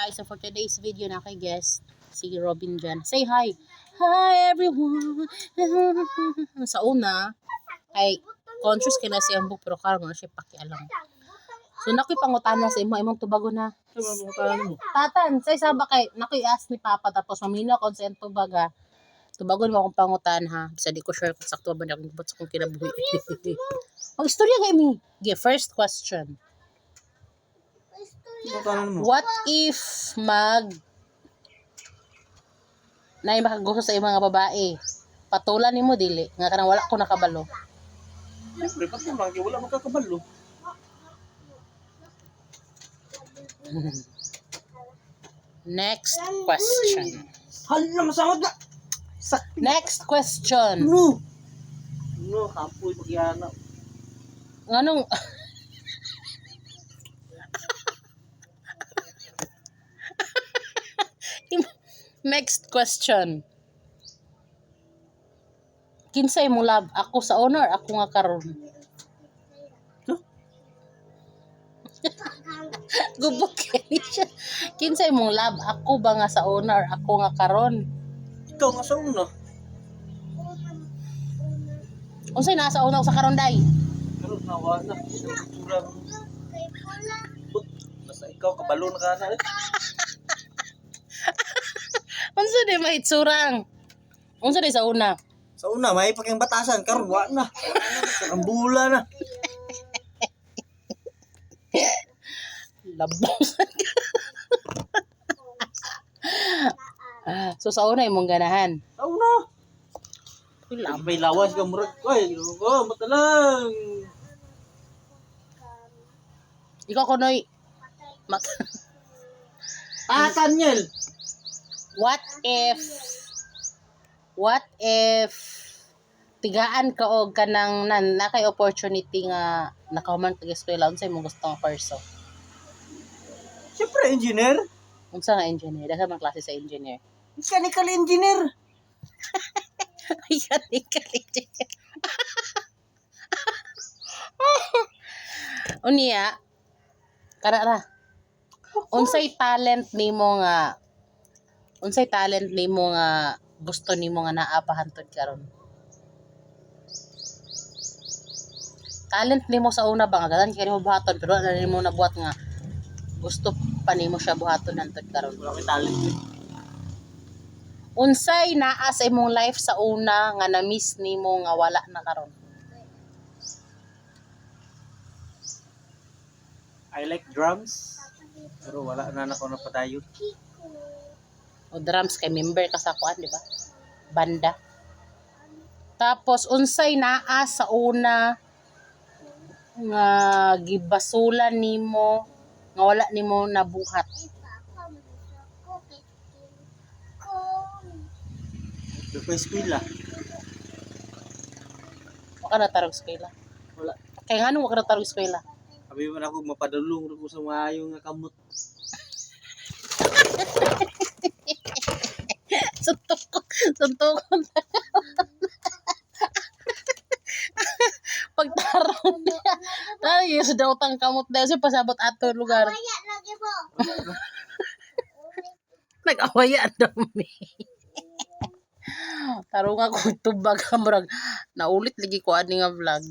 guys, so for today's video na kay guest si Robin dyan. Say hi. Hi everyone. Sa una, ay conscious ka na siyang book pero karon na siya pakialam. So nakoy pangutana sa imong tubago na. Tatan, say saba kay nakoy ask ni Papa tapos mamina konsento baga. Tubagon mo akong pangutan ha. Bisa di ko sure kung sakto ba na akong sa kong kinabuhi. Mag-istorya kay mi. Okay, first question. What if nay makagusto sa imong mga babae? Patulan nimo dili nga kanang wala ko nakabalo. Siyempre, patulan kay wala makakabalo. Next question. Hala, masamad na. Next question. No. No, kapoy pagyana. Nganong Next question. Kinsay mo love? Ako sa honor, ako nga karon. Huh? Gubok kani siya. Kinsay mong love? Ako ba nga sa honor, ako nga karon? Ikaw nga sa una. Unsay nasa una sa karon day? Pero nawa na. Kurang. Nasa ikaw, kabalo na ka na. Unsa day mahitsurang? Unsa day sa una? Sa una, may paking batasan. Karon, wa na. Karambula na. Labosan ka. So sa una imong ganahan. Sa una. May lawas ka murag. Ay, matalang. Ikaw kunoy. Tanyel. What if tigaan ka og kanang nakay opportunity nga nakahuman kag eskwela unsay imong gusto nga kurso? Siyempre, engineer. Unsa nga engineer? Daghan man klase sa engineer. Mechanical engineer. Mechanical engineer. Unya, kana ra. Unsay talent nimo nga gusto nimo nga naa hantod karon? Talent nimo sa una ba nga galan kay nimo buhaton pero wala nimo nabuhat nga gusto pa nimo siya buhaton hantod karon? Wala may talent. Unsay naa sa imong life sa una nga na-miss nimo nga wala na karon? I like drums. Pero wala na ako napadayon. O drums kay member ka sa kuan, di ba? Banda. Tapos unsay naa sa una nga gibasulan nimo nga wala nimo nabuhat? Ito pa eskwela. Wa ka natarog eskwela. Wala. Kay nganong wa ka natarog eskwela? Sabi man ako mapadulong ko sa maayo nga kamot. Suntok. Pagtarong niya. Tayo sa daw tang kamot dahil sa pasabot ato lugar. Nag-awaya daw mi. Tarong ako tubag murag naulit lagi ko ani nga vlog.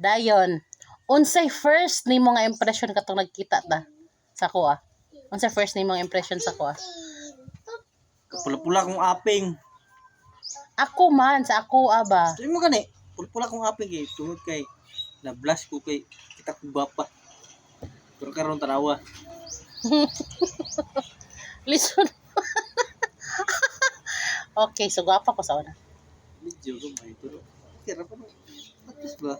Dayon, unsay first nimo nga impression katong nagkita ta sa ko ah? Unsay first nimo nga impression sa ko ah? Pula-pula kong aping. Ako man sa ako ba. Sabi mo gani, pula-pula kong aping kay tungod kay na-blush ko kay kita ko bapa. Pero karon tanawa. Listen. Okay, so gwapa ko sa una. Medyo ko may pero. Kira pa no. Atis ba?